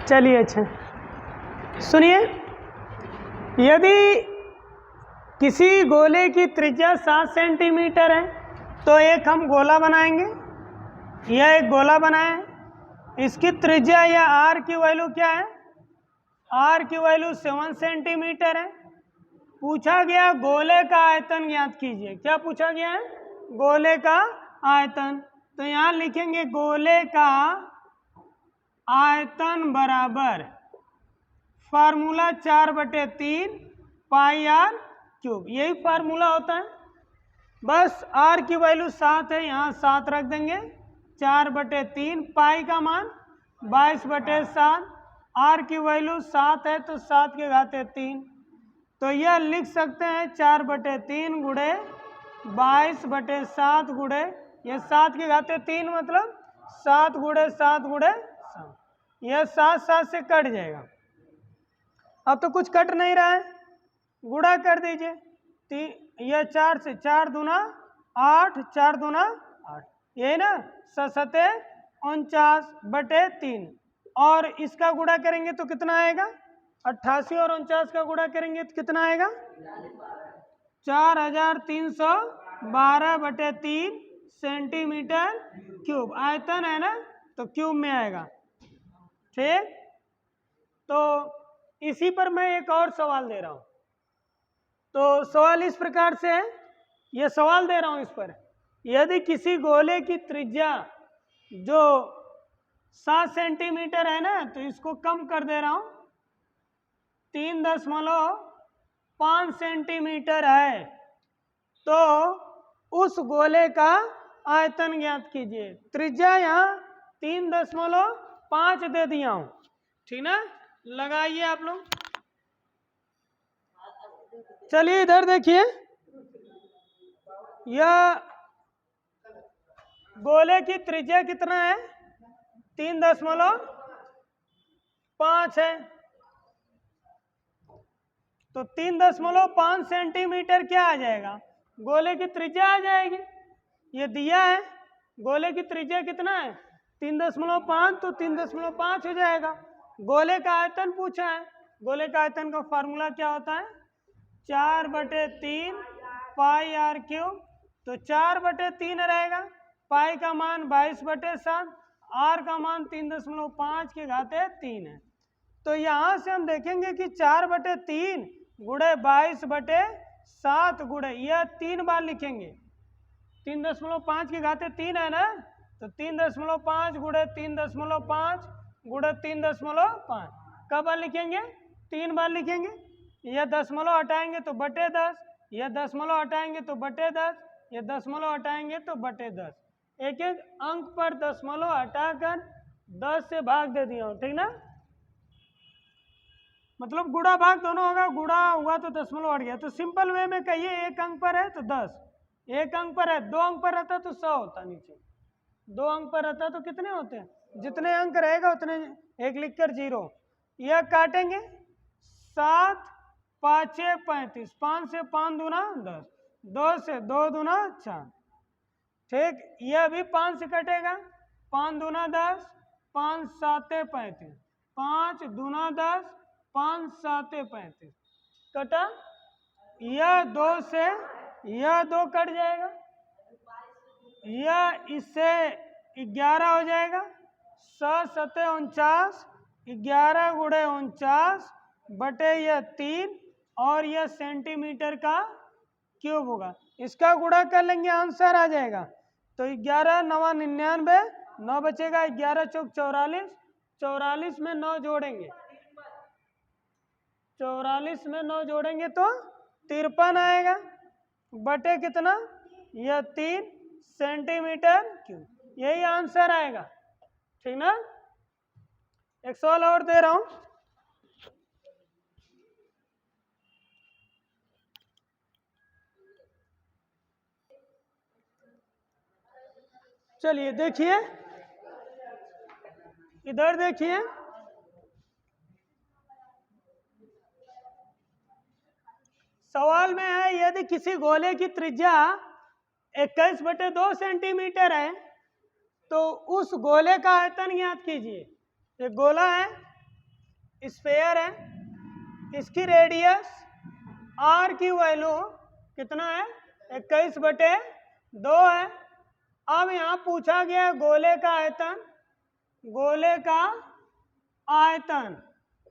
चलिए अच्छा सुनिए, यदि किसी गोले की त्रिज्या 7 सेंटीमीटर है तो एक हम गोला बनाएंगे। यह एक गोला बनाए, इसकी त्रिज्या या आर की वैल्यू क्या है? आर की वैल्यू 7 सेंटीमीटर है। पूछा गया गोले का आयतन ज्ञात कीजिए। क्या पूछा गया है? गोले का आयतन। तो यहाँ लिखेंगे गोले का आयतन बराबर फार्मूला 4/3 पाई आर क्यूब। यही फार्मूला होता है। बस आर की वैल्यू 7 है, यहाँ 7 रख देंगे। 4/3 पाई का मान 22/7। आर की वैल्यू 7 है तो 7 के घाते 3। तो यह लिख सकते हैं 4/3 गुणे 22/7 गुणे यह 7 के घाते 3 मतलब 7 गुणे 7 गुणे 7। यह 7 से कट जाएगा। अब तो कुछ कट नहीं रहा है, गुणा कर दीजिए। यह 4 से 4 दूना 8, 4 दूना 8, यही ना 7 49/3। और इसका गुणा करेंगे तो कितना आएगा? 88 और 49 का गुणा करेंगे तो कितना आएगा? 4312/3 सेंटीमीटर क्यूब। आयतन है ना तो क्यूब में आएगा। ठीक, तो इसी पर मैं एक और सवाल दे रहा हूं। तो सवाल इस प्रकार से है, यह सवाल दे रहा हूं इस पर। यदि किसी गोले की त्रिज्या जो 7 सेंटीमीटर है ना, तो इसको कम कर दे रहा हूं, 3.5 सेंटीमीटर है, तो उस गोले का आयतन ज्ञात कीजिए। त्रिज्या यहाँ 3.5 दे दिया हूं, ठीक ना? लगाइए आप लोग। चलिए इधर देखिए, यह गोले की त्रिज्या कितना है? 3.5 है। तो 3.5 सेंटीमीटर क्या आ जाएगा? गोले की त्रिज्या आ जाएगी। ये दिया है गोले की त्रिज्या कितना है? 3.5, तो 3.5 हो जाएगा। गोले का आयतन पूछा है। गोले का आयतन का फार्मूला क्या होता है? 4/3 पाई आर क्यूब। तो 4/3 रहेगा, पाई का मान 22/7, आर का मान 3.5 के घाते 3 है। तो यहाँ से हम देखेंगे कि 4/3 गुणे 22/7 गुणे, यह 3 बार लिखेंगे। 3.5 के घाते 3 है ना, तो 3.5 गुणे 3.5 गुणे 3.5 कब बार लिखेंगे? 3 बार लिखेंगे। यह दशमलव हटाएंगे तो /10, यह दशमलव हटाएंगे तो /10, यह दशमलव हटाएंगे तो /10। एक एक अंक पर दशमलव हटाकर 10 से भाग दे दिया हूँ, ठीक ना? मतलब गुणा भाग दोनों होगा, गुणा हुआ तो दशमलव हट गया। तो सिंपल वे में कहिए, एक अंक पर है तो 10, एक अंक पर है, 2 अंक पर रहता तो 100 होता। नीचे 2 अंक पर रहता तो कितने होते हैं? जितने अंक रहेगा उतने, एक लिखकर 0। यह काटेंगे, 7 5 35, 5 से 5 दूना 10, 2 से 2 दूना 4। ठीक, यह भी 5 से कटेगा, 5 दूना 10, 5 7 35, 5 दूना 10, 5 7 35 कटा। यह 2 से यह 2 कट जाएगा, यह इससे 11 हो जाएगा। 7 7 49, 11 गुणे 49 बटे यह 3, और यह सेंटीमीटर का क्यूब होगा। इसका गुणा कर लेंगे, आंसर आ जाएगा। तो 11 9 99, 9 बचेगा, 11 चौक 44, 44 में 9 जोड़ेंगे, 44 में 9 जोड़ेंगे तो 53 आएगा, बटे कितना? यह 3 सेंटीमीटर क्यूब। यही आंसर आएगा, ठीक ना? एक सवाल और दे रहा हूं। चलिए देखिए, इधर देखिए, सवाल में है यदि किसी गोले की त्रिज्या 21/2 सेंटीमीटर है तो उस गोले का आयतन ज्ञात कीजिए। एक गोला है, स्फेयर है, इसकी रेडियस आर की वैल्यू कितना है 21/2 है। अब यहाँ पूछा गया गोले का आयतन, गोले का आयतन,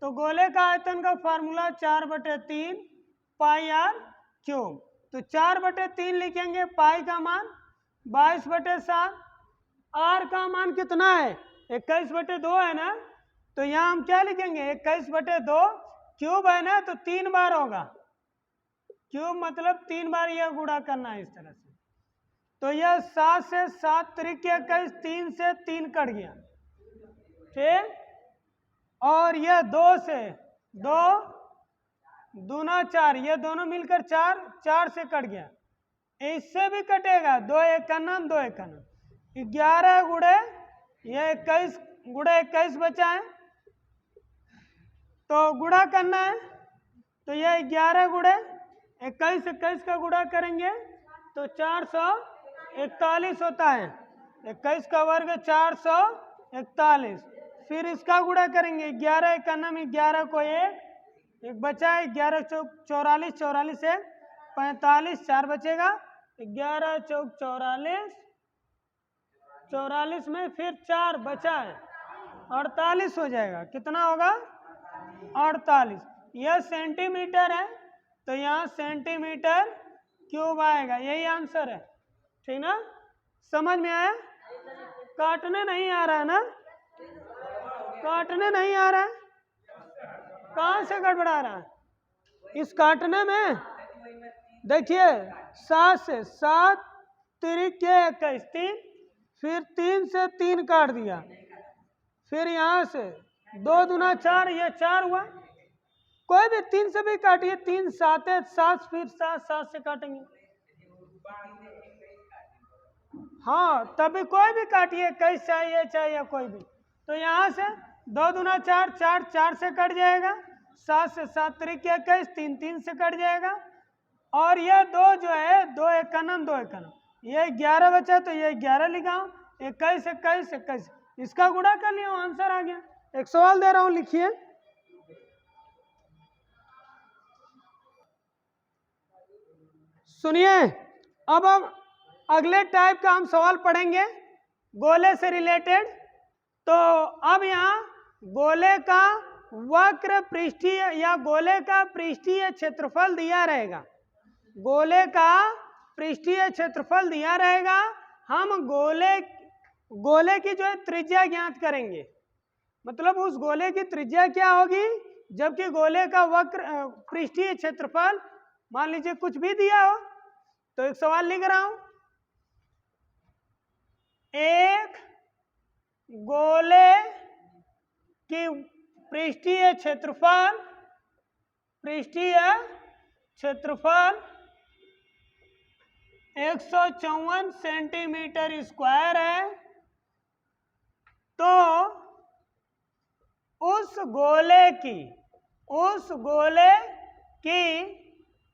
तो गोले का आयतन का फार्मूला 4/3 पाई आर क्यूब। तो 4/3 लिखेंगे, पाई का मान 22/7, आर का मान कितना है 21/2 है ना, तो यहाँ हम क्या लिखेंगे 21/2 क्यूब है ना, तो 3 बार होगा, क्यूब मतलब 3 बार यह गुणा करना है इस तरह से। तो यह 7 से 7 त्रिक 21, 3 से 3 कट गया, ठीक, और यह 2 से 2 दूना 4, ये दोनों मिलकर 4, 4 से कट गया, इससे भी कटेगा, 2 एकनम 2 एकनम, 11 गुणे ये 21 गुणे 21 बचा है, तो गुणा करना है, तो यह 11 गुणे 21, 21 का गुणा करेंगे तो 441 होता है, 21 का वर्ग 441, फिर इसका गुणा करेंगे 11 एकनम 11 को 1 बचा है, 11 चौक 44, 44 से 45, 4 बचेगा, 11 चौक 44, 44 में फिर 4 बचा है, 48 हो जाएगा, कितना होगा 48। यह सेंटीमीटर है, तो यहाँ सेंटीमीटर क्यूब आएगा, यही आंसर है, ठीक ना, समझ में आया? काटने नहीं आ रहा है ना, काटने नहीं आ रहा है, कहाँ से गड़बड़ा रहा है इस काटने में? देखिए 7 से 7 त्रिक 21, 3, फिर 3 से 3 काट दिया, फिर यहाँ से 2 दूना 4, ये 4 हुआ, कोई भी 3 से भी काटिए, 3 7 7, फिर 7 7 से काटेंगे, हाँ तभी कोई भी काटिए, 21 चाहिए कोई भी, तो यहाँ से 2 दूना 4, 4 4 से कट जाएगा, 7 से 7 त्रिक 21, 3 3 से कट जाएगा, और यह 2 जो है 2 एकनम 2 एकनम, ये 11 बचा, तो ये 11 लिखा, 21 21 21, इसका गुणा कर लिया, आंसर आ गया। एक सवाल दे रहा हूँ, लिखिए, सुनिए, अब हम अगले टाइप का हम सवाल पढ़ेंगे गोले से रिलेटेड। तो अब यहाँ गोले का वक्र पृष्ठीय या गोले का पृष्ठीय क्षेत्रफल दिया रहेगा, गोले का पृष्ठीय क्षेत्रफल दिया रहेगा, हम गोले की जो है त्रिज्या ज्ञात करेंगे, मतलब उस गोले की त्रिज्या क्या होगी, जबकि गोले का वक्र पृष्ठीय क्षेत्रफल मान लीजिए कुछ भी दिया हो। तो एक सवाल लिख रहा हूं, एक गोले की पृष्ठीय क्षेत्रफल 154 सेंटीमीटर स्क्वायर है, तो उस गोले की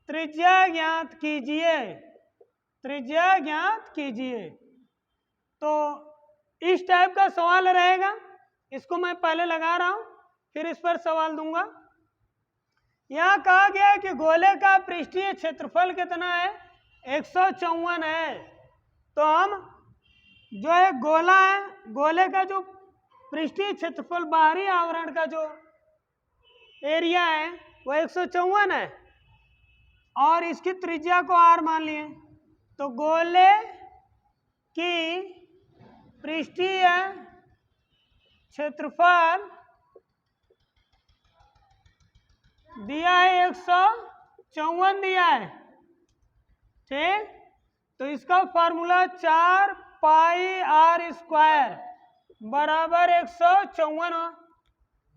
त्रिज्या ज्ञात कीजिए, त्रिज्या ज्ञात कीजिए। तो इस टाइप का सवाल रहेगा, इसको मैं पहले लगा रहा हूं, फिर इस पर सवाल दूंगा। यहाँ कहा गया है कि गोले का पृष्ठीय क्षेत्रफल कितना है 154 है, तो हम जो है गोला है, गोले का जो पृष्ठीय क्षेत्रफल बाहरी आवरण का जो एरिया है वो 154 है, और इसकी त्रिज्या को r मान लिए, तो गोले की पृष्ठीय क्षेत्रफल दिया है 154 दिया है, ठीक, तो इसका फार्मूला 4 पाई आर स्क्वायर बराबर 154 हो,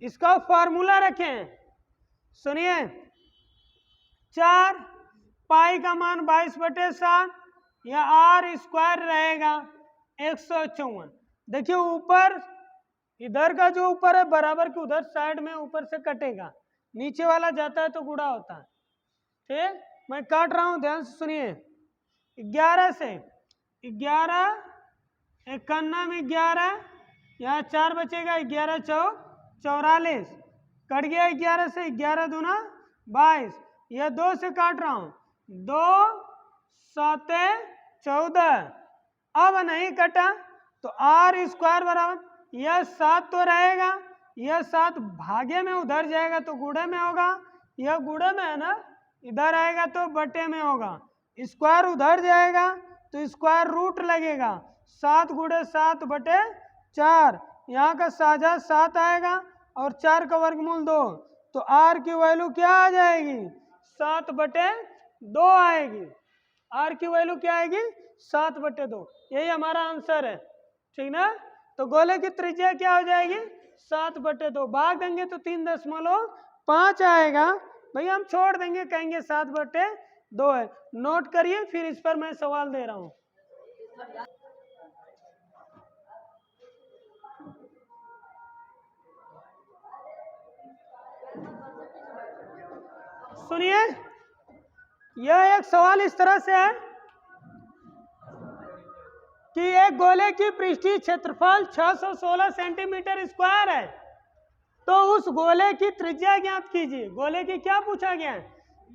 इसका फार्मूला रखें, सुनिए, 4 पाई का मान 22/7, या आर स्क्वायर रहेगा 154। देखिए ऊपर इधर का जो ऊपर है बराबर के उधर साइड में ऊपर से कटेगा, नीचे वाला जाता है तो गुणा होता है, ठीक, मैं काट रहा हूं, ध्यान से सुनिए, 11 से 11 एकन्नम 11, यहाँ 4 बचेगा, 11 चौक 44, कट गया 11 से, 11 दूना 22, यह 2 से काट रहा हूं, 2 7 14, अब नहीं कटा तो आर स्क्वायर बराबर यह 7 तो रहेगा, यह 7 भागे में उधर जाएगा तो गुणे में होगा, यह गुणे में है ना, इधर आएगा तो बटे में होगा, स्क्वायर उधर जाएगा तो स्क्वायर रूट लगेगा, 7 गुणे 7 बटे 4, यहाँ का साझा 7 आएगा और 4 का वर्गमूल 2, तो आर की वैल्यू क्या आ जाएगी 7 बटे 2 आएगी, आर की वैल्यू क्या आएगी 7 बटे 2, यही हमारा आंसर है, ठीक ना। तो गोले की त्रिज्या क्या हो जाएगी 7 बटे 2, भाग देंगे तो 3.5 आएगा, भैया हम छोड़ देंगे, कहेंगे 7 बटे 2 है, नोट करिए, फिर इस पर मैं सवाल दे रहा हूं। सुनिए, यह एक सवाल इस तरह से है कि एक गोले की पृष्ठीय क्षेत्रफल 616 सेंटीमीटर स्क्वायर है, तो उस गोले की त्रिज्या ज्ञात कीजिए। गोले की क्या पूछा गया है,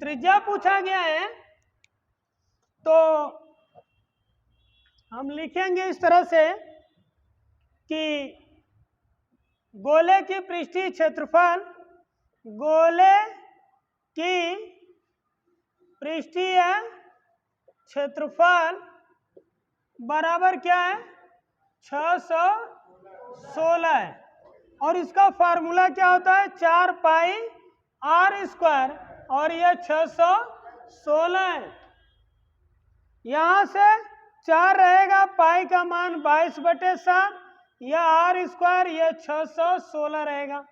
त्रिज्या पूछा गया है, तो हम लिखेंगे इस तरह से कि गोले की पृष्ठीय क्षेत्रफल, गोले की पृष्ठीय क्षेत्रफल बराबर क्या है 616 है, और इसका फार्मूला क्या होता है 4 पाई आर स्क्वायर, और यह 616 है, यहां से 4 रहेगा, पाई का मान 22 बटे 7, यह आर स्क्वायर, यह 616 रहेगा,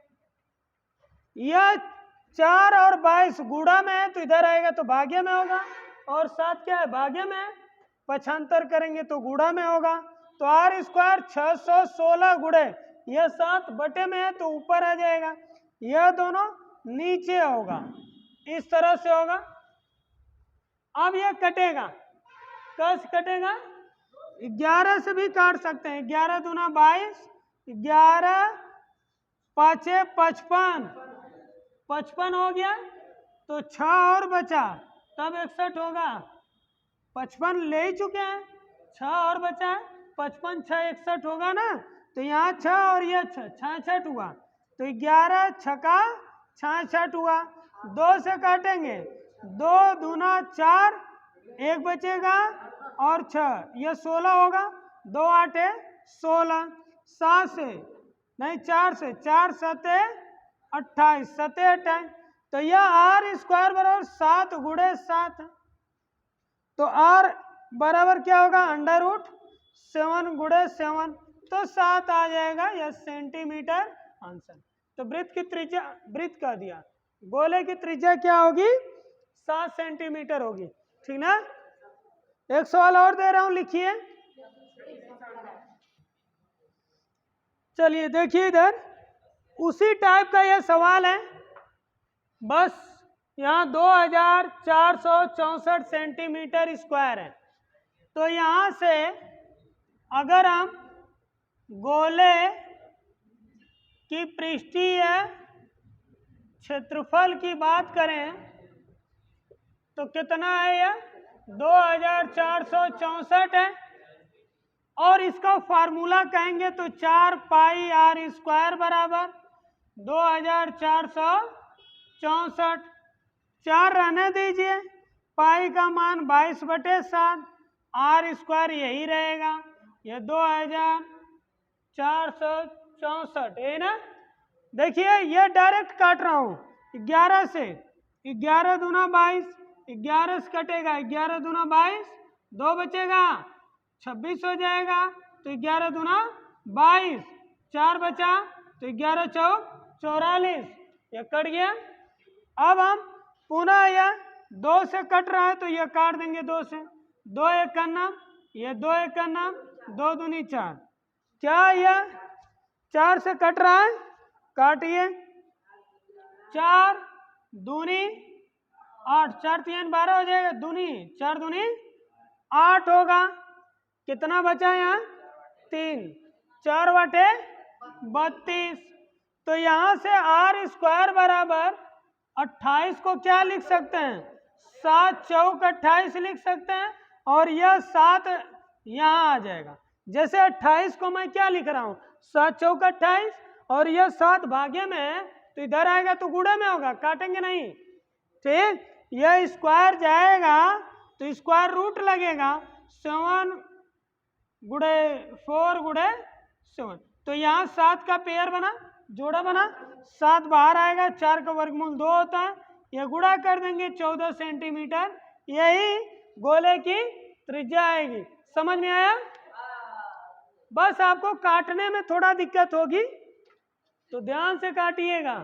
यह 4 और 22 गुणा में है तो इधर आएगा तो भाग्य में होगा, और 7 क्या है भाग्य में है, पक्षांतर करेंगे तो गुणा में होगा, तो आर स्क्वायर 616 गुणे यह 7 बटे में है तो ऊपर आ जाएगा, यह दोनों नीचे होगा, इस तरह से होगा। अब यह कटेगा, कैसे कटेगा 11 से भी काट सकते हैं, 11 दूना 22, 11 पाँचे 55, 55 हो गया, तो 6 और बचा तब 61 होगा, 55 ले ही चुके हैं, 6 और बचा है, 55 6 61 होगा ना, तो यहाँ 6 और यह 6 66 हुआ, तो 11 छक्का 66 हुआ, 2 से काटेंगे, 2 दूना 4, 1 बचेगा और 6, यह 16 होगा, 2 8 16, 7 से नहीं 4 से, 4 7 28, 7 28, तो यह आर स्क्वायर बराबर 7 गुणे 7, तो आर बराबर क्या होगा √7 गुणे 7, तो 7 आ जाएगा, यह सेंटीमीटर आंसर। तो वृत्त की त्रिज्या, वृत्त कह दिया, गोले की त्रिज्या क्या होगी 7 सेंटीमीटर होगी, ठीक ना। एक सवाल और दे रहा हूं, लिखिए, चलिए देखिए इधर उसी टाइप का यह सवाल है, बस यहाँ 2464 सेंटीमीटर स्क्वायर है, तो यहाँ से अगर हम गोले की पृष्ठीय क्षेत्रफल की बात करें तो कितना है यह 2464 है, और इसका फार्मूला कहेंगे तो 4 पाई आर स्क्वायर बराबर 2464, 4 रहने दीजिए, पाई का मान 22 बटे 7, आर स्क्वायर यही रहेगा, यह 2464 है ना। देखिए यह डायरेक्ट काट रहा हूं 11 से, 11 दूना 22, 11 से कटेगा, 11 दूना 22, 2 बचेगा 26 हो जाएगा, तो 11 दूना 22, 4 बचा तो 11 चौक 44, यह कट गया। अब हम पुनः यह 2 से कट रहा है तो यह काट देंगे 2 से, 2 1 करना, यह 2 1 करना, 2 दूनी 4, क्या यह 4 से कट रहा है, काटिए, 4 दूनी 8, 4 3 12 हो जाएगा, दूनी 4 दूनी 8 होगा, कितना बचा यहाँ 3, 4 बटे 32, तो यहाँ से आर स्क्वायर बराबर 28 को क्या लिख सकते हैं, 7 चौक 28 लिख सकते हैं, और यह 7 यहाँ आ जाएगा। जैसे 28 को मैं क्या लिख रहा हूँ, 7 चौक 28, और यह 7 भागे में है तो इधर आएगा तो गुणे में होगा, काटेंगे नहीं। ठीक, यह स्क्वायर जाएगा तो स्क्वायर रूट लगेगा, 7 गुणे 4 गुणे 7, तो यहाँ 7 का पेयर बना, जोड़ा बना, 7 बाहर आएगा, 4 का वर्गमूल 2 होता है, यह गुणा कर देंगे 14 सेंटीमीटर, यही गोले की त्रिज्या आएगी। समझ में आया? बस आपको काटने में थोड़ा दिक्कत होगी तो ध्यान से काटिएगा।